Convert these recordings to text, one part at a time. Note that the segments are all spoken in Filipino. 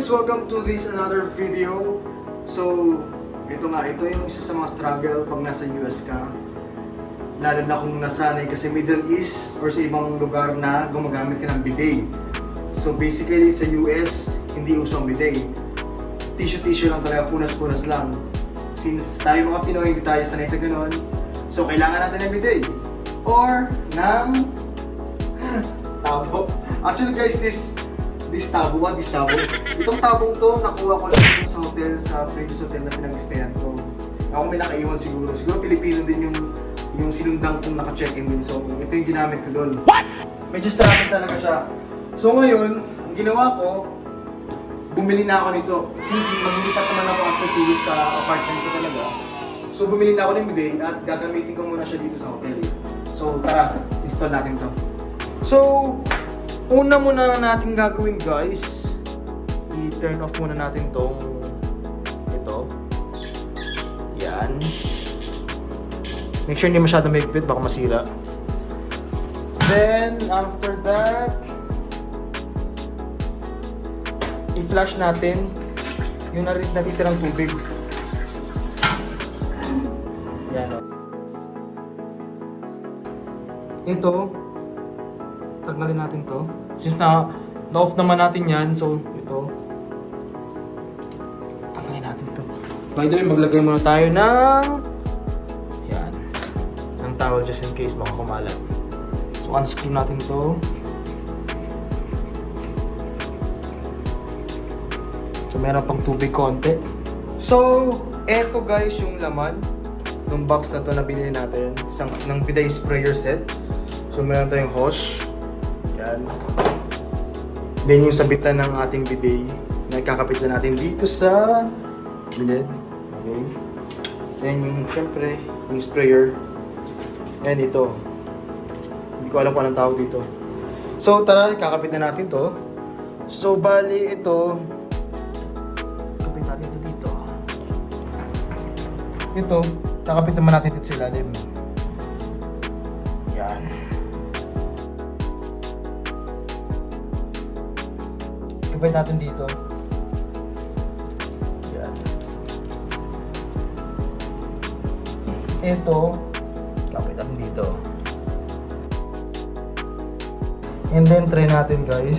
welcome to this another video. So, ito yung isa sa mga struggle pag nasa US ka. Lalo na kung nasanay kasi Middle East or sa ibang lugar na gumagamit ka ng bidet. So basically sa US, hindi uso ang bidet. Tissue lang talaga, punas-punas lang. Since tayo mga Pinoy, hindi tayo sanay sa ganun. So kailangan natin ng bidet. Or ng tabo. Actually guys, this tabo. Itong tabong to, nakuha ko lang sa hotel, sa previous hotel na pinag-stayan ko. Ako may nakaiwan siguro. Siguro Pilipino din yung sinundang kong naka-check-in din. So ito yung ginamit ko doon. What? Medyo struggle talaga siya. So ngayon, ang ginawa ko, bumili na ako nito. Since maglilipat naman ako after 2 weeks sa apartment ko talaga. So bumili na ako ng bidet at gagamitin ko muna siya dito sa hotel. So tara, install natin to. So, una muna natin gagawin guys, i-turn off muna natin ito. Yan. Make sure hindi masyadong mahigpit, baka masira. Then, after that, i-flush natin yung natitirang tubig. Yan. Ito, tanggalin natin to. Since na-off naman natin yan, so ito, tanggalin natin to. By the way, maglagay muna tayo ng towel just in case baka kumalat. So unscrew natin to. So meron pang tubig konti. So, eto guys yung laman ng box na to na binili natin, ng bidet sprayer set. So meron tayong hose. Yan. Then yung sabitan ng ating bidet na ikakapit na natin dito sa bidet. Okay. Then yung syempre yung sprayer. And ito. Hindi ko alam kung anong tawag dito. So tara, ikakapit na natin to. So bali ito, kapit natin ito dito. Ito, kakapit naman natin dito sa ilalim. Yan. Kapit natin dito. Yan. Ito, kapit natin dito. And then try natin guys.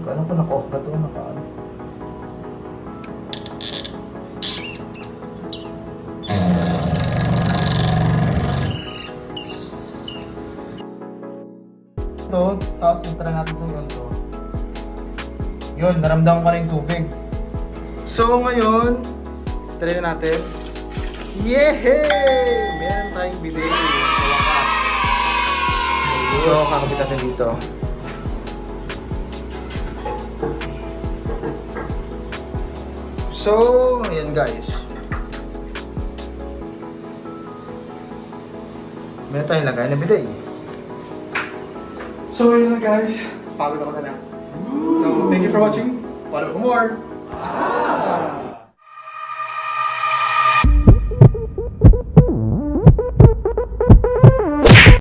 Kala ko naka-off ba ito? Naka-on. Ito, tapos try natin itong ganito. Yun, naramdaman ko na yung tubig. So ngayon, try na natin. Yehey! Meron tayong bidet. Sa wakas. Ito, kakabit natin dito. So, ayan guys. Meron tayong lagay na bidet. So, yun na guys. Pagod ako na. So, thank you for watching. Follow for more.